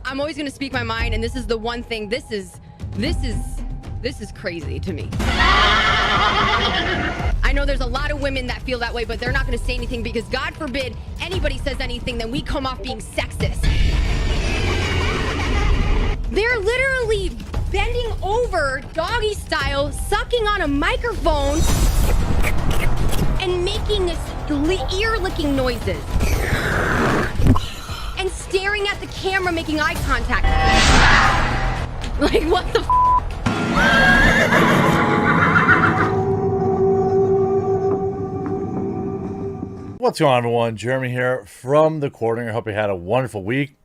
I'm always going to speak my mind, and this is the one thing. This is crazy to me. I know there's a lot of women that feel that way, but they're not going to say anything because God forbid anybody says anything, then we come off being sexist. They're literally bending over doggy style, sucking on a microphone and making this ear-licking noises. And staring at the camera, making eye contact. Like, what the f? What's going on, everyone? Jeremy here from the Quartering. I hope you had a wonderful week.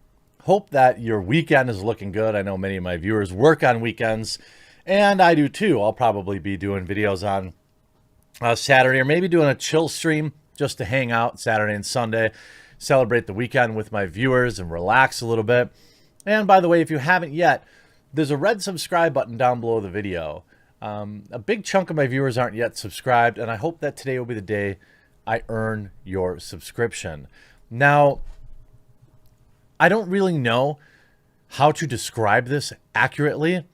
Hope that your weekend is looking good. I know many of my viewers work on weekends, and I do too. I'll probably be doing videos on Saturday, or maybe doing a chill stream just to hang out Saturday and Sunday, celebrate the weekend with my viewers and relax a little bit. And by the way, if you haven't yet, there's a red subscribe button down below the video. A big chunk of my viewers aren't yet subscribed, and I hope that today will be the day I earn your subscription. Now, I don't really know how to describe this accurately,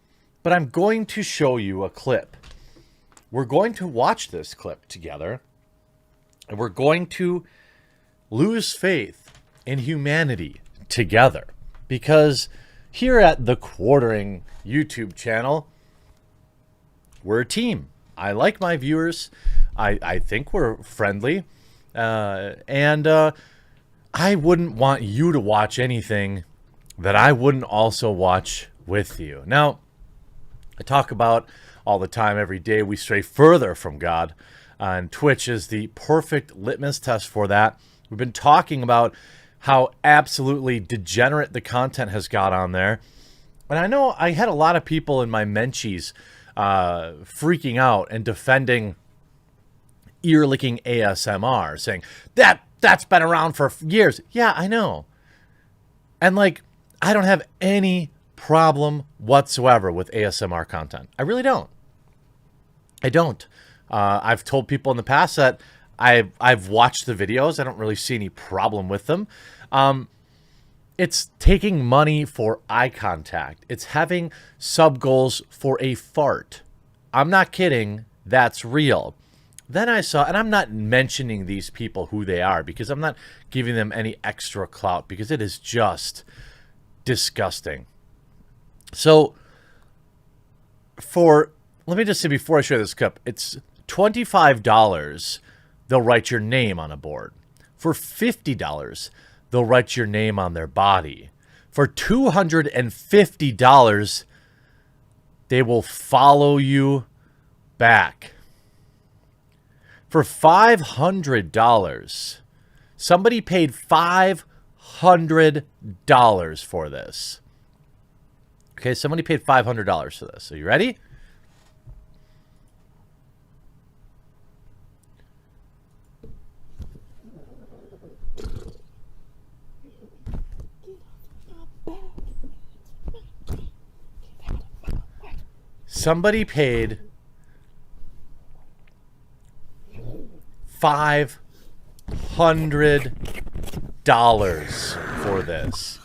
but I'm going to show you a clip. We're going to watch this clip together, and we're going to lose faith in humanity together. Because here at the Quartering YouTube channel, we're a team. I like my viewers. I think we're friendly. And I wouldn't want you to watch anything that I wouldn't also watch with you. Now, I talk about all the time, every day, we stray further from God. And Twitch is the perfect litmus test for that. We've been talking about how absolutely degenerate the content has got on there. And I know I had a lot of people in my menchies freaking out and defending ear-licking ASMR, saying, that's been around for years. Yeah, I know. And like, I don't have any problem whatsoever with ASMR content. I really don't. I don't. I've told people in the past that I've watched the videos. I don't really see any problem with them. It's taking money for eye contact. It's having sub goals for a fart. I'm not kidding. That's real. Then I saw, and I'm not mentioning these people who they are because I'm not giving them any extra clout because it is just disgusting. So let me just say before I show you this clip, it's $25. They'll write your name on a board. For $50, they'll write your name on their body. For $250, they will follow you back. For $500, somebody paid $500 for this. Okay, somebody paid $500 for this. Are you ready? Somebody paid $500 for this.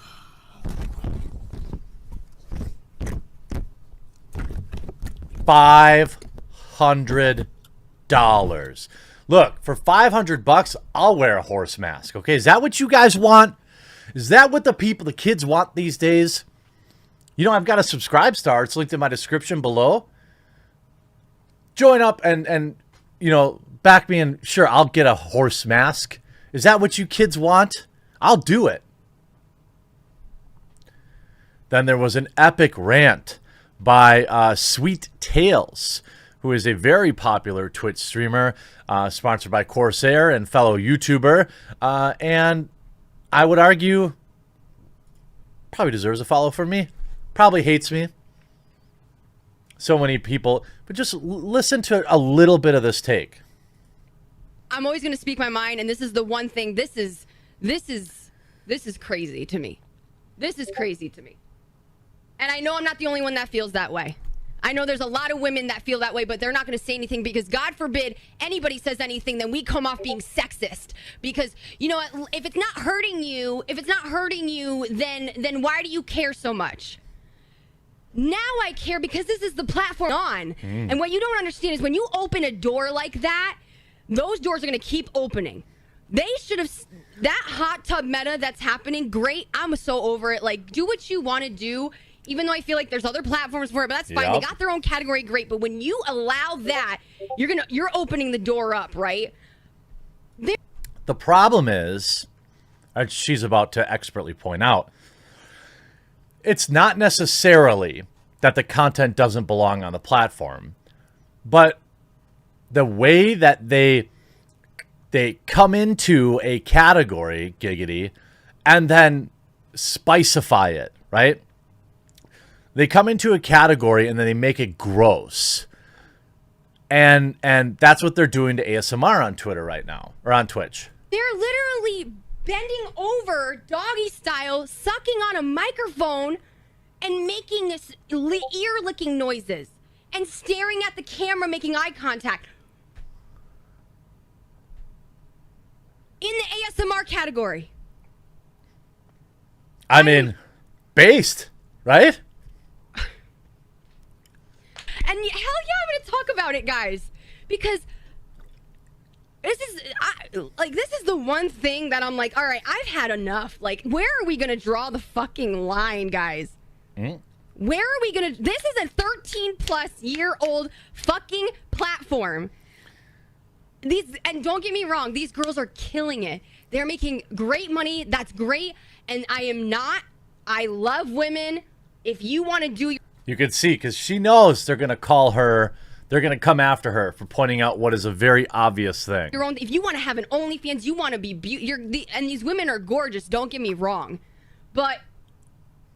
$500. Look, for $500, I'll wear a horse mask. Okay, is that what you guys want? Is that what the kids want these days? You know, I've got a subscribe star. It's linked in my description below. Join up and you know, back me and sure, I'll get a horse mask. Is that what you kids want? I'll do it. Then there was an epic rant by Sweet Tales, who is a very popular Twitch streamer, sponsored by Corsair and fellow YouTuber. And I would argue probably deserves a follow from me. Probably hates me. So many people, but just listen to a little bit of this take. I'm always going to speak my mind, and this is the one thing. This is crazy to me. This is crazy to me. And I know I'm not the only one that feels that way. I know there's a lot of women that feel that way, but they're not going to say anything because God forbid anybody says anything, then we come off being sexist. Because, you know, if it's not hurting you, then why do you care so much? Now I care because this is the platform on. And what you don't understand is when you open a door like that, those doors are going to keep opening. They should have, that hot tub meta that's happening, great. I'm so over it. Like, do what you want to do. Even though I feel like there's other platforms for it, but that's fine. They got their own category, great. But when you allow that, you're opening the door up, right? The problem is, as she's about to expertly point out, it's not necessarily that the content doesn't belong on the platform, but the way that they come into a category, giggity, and then spicify it, right? They come into a category and then they make it gross. And that's what they're doing to ASMR on Twitter right now, or on Twitch. They're literally bending over doggy style, sucking on a microphone and making this ear-licking noises and staring at the camera, making eye contact. In the ASMR category. I mean, based, right? And hell yeah, I'm going to talk about it, guys, because this is the one thing that I'm like, all right, I've had enough. Like, where are we going to draw the fucking line, guys? Where are we going to? This is a 13-plus-year-old fucking platform. And don't get me wrong, these girls are killing it. They're making great money. That's great. And I love women. If you want to do You can see, because she knows they're going to call her, they're going to come after her for pointing out what is a very obvious thing. your own, if you want to have an OnlyFans, you want to be and these women are gorgeous, don't get me wrong. But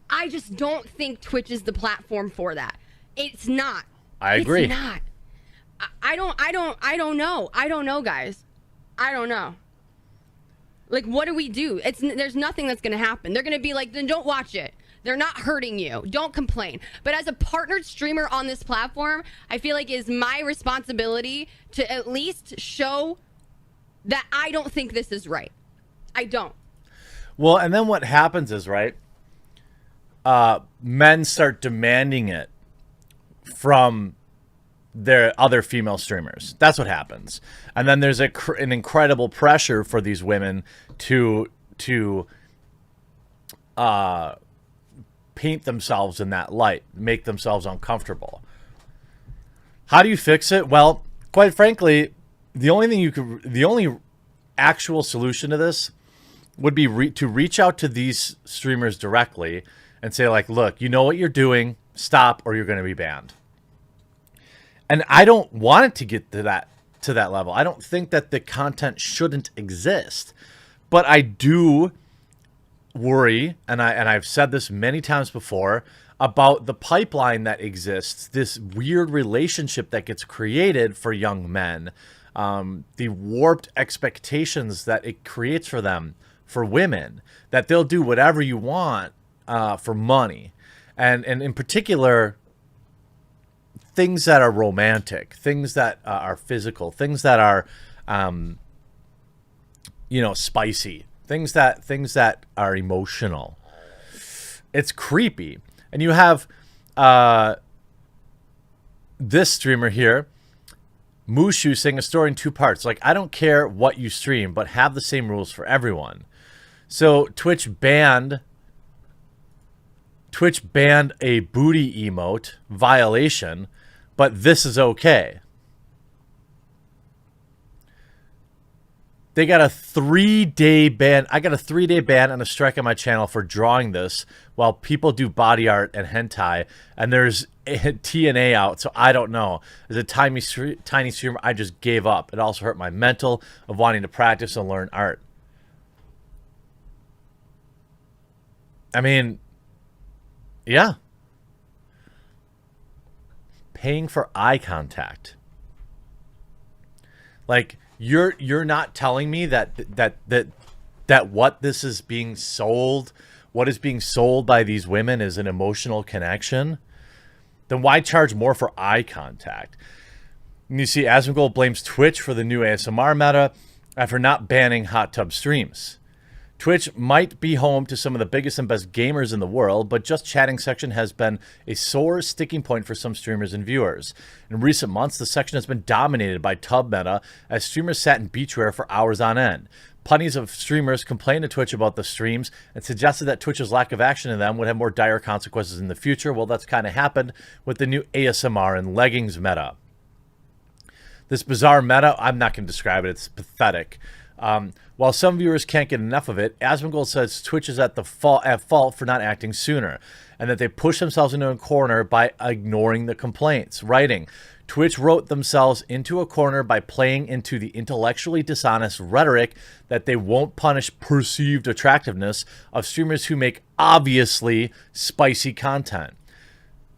I just don't think Twitch is the platform for that. It's not. I agree. It's not. I don't know. I don't know, guys. I don't know. Like, what do we do? There's nothing that's going to happen. They're going to be like, then don't watch it. They're not hurting you. Don't complain. But as a partnered streamer on this platform, I feel like it is my responsibility to at least show that I don't think this is right. I don't. Well, and then what happens is, right, men start demanding it from their other female streamers. That's what happens. And then there's an incredible pressure for these women to paint themselves in that light, make themselves uncomfortable. How do you fix it? Well, quite frankly, the only actual solution to this would be to reach out to these streamers directly and say, like, look, you know what you're doing, stop, or you're going to be banned. And I don't want it to get to that level. I don't think that the content shouldn't exist, but I do worry, and I've said this many times before, about the pipeline that exists, this weird relationship that gets created for young men, the warped expectations that it creates for them, for women, that they'll do whatever you want for money, and in particular, things that are romantic, things that are physical, things that are, spicy. Things that are emotional. It's creepy. And you have this streamer here, Mushu, saying a story in 2 parts. Like, I don't care what you stream, but have the same rules for everyone. So Twitch banned a booty emote violation, but this is okay. They got a 3-day ban. I got a 3-day ban and a strike on my channel for drawing this while people do body art and hentai. And there's TNA out, so I don't know. As a tiny streamer, I just gave up. It also hurt my mental of wanting to practice and learn art. I mean, yeah. Paying for eye contact. Like, you're not telling me that what this is being sold, what is being sold by these women is an emotional connection. then why charge more for eye contact? And you see Asmongold blames Twitch for the new ASMR meta after not banning hot tub streams. Twitch might be home to some of the biggest and best gamers in the world, but just chatting section has been a sore sticking point for some streamers and viewers. In recent months, the section has been dominated by tub meta as streamers sat in beachwear for hours on end. Plenty of streamers complained to Twitch about the streams and suggested that Twitch's lack of action in them would have more dire consequences in the future. Well, that's kind of happened with the new ASMR and leggings meta. This bizarre meta, I'm not going to describe it, it's pathetic. While some viewers can't get enough of it, Asmongold says Twitch is at fault for not acting sooner, and that they push themselves into a corner by ignoring the complaints. Writing, Twitch wrote themselves into a corner by playing into the intellectually dishonest rhetoric that they won't punish perceived attractiveness of streamers who make obviously spicy content.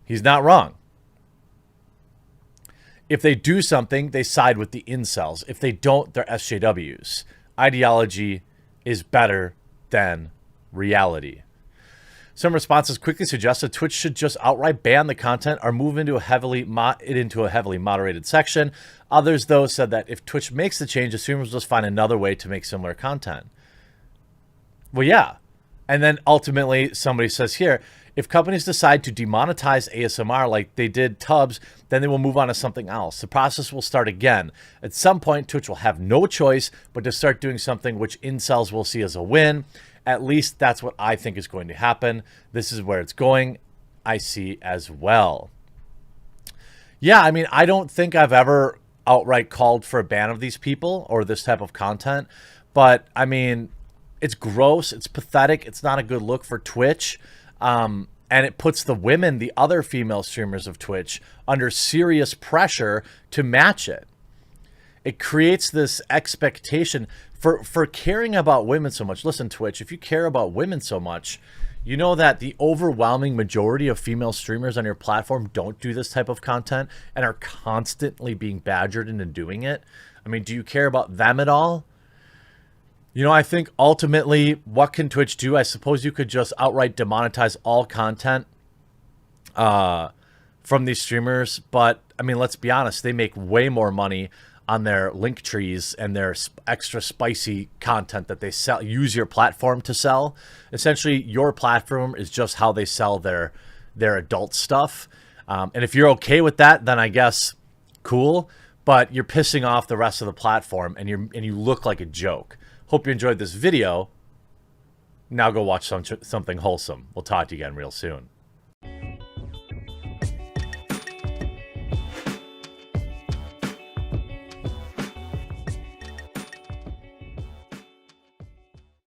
He's not wrong. If they do something, they side with the incels. If they don't, they're SJWs. Ideology is better than reality. Some responses quickly suggested Twitch should just outright ban the content or move into a heavily moderated section. Others, though, said that if Twitch makes the change, the streamers will just find another way to make similar content. Well, yeah. And then ultimately, somebody says here, if companies decide to demonetize ASMR like they did Tubs, then they will move on to something else. The process will start again. At some point, Twitch will have no choice but to start doing something which incels will see as a win. At least that's what I think is going to happen. This is where it's going. I see as well. Yeah, I mean, I don't think I've ever outright called for a ban of these people or this type of content. But, I mean, it's gross. It's pathetic. It's not a good look for Twitch. And it puts the women, the other female streamers of Twitch, under serious pressure to match it. It creates this expectation for caring about women so much. Listen, Twitch, if you care about women so much, you know that the overwhelming majority of female streamers on your platform don't do this type of content and are constantly being badgered into doing it. I mean, do you care about them at all? You know, I think ultimately, what can Twitch do? I suppose you could just outright demonetize all content from these streamers. But, I mean, let's be honest. They make way more money on their link trees and their extra spicy content that they sell. Use your platform to sell. Essentially, your platform is just how they sell their adult stuff. And if you're okay with that, then I guess cool. But you're pissing off the rest of the platform, and you look like a joke. Hope you enjoyed this video. Now go watch something wholesome. We'll talk to you again real soon.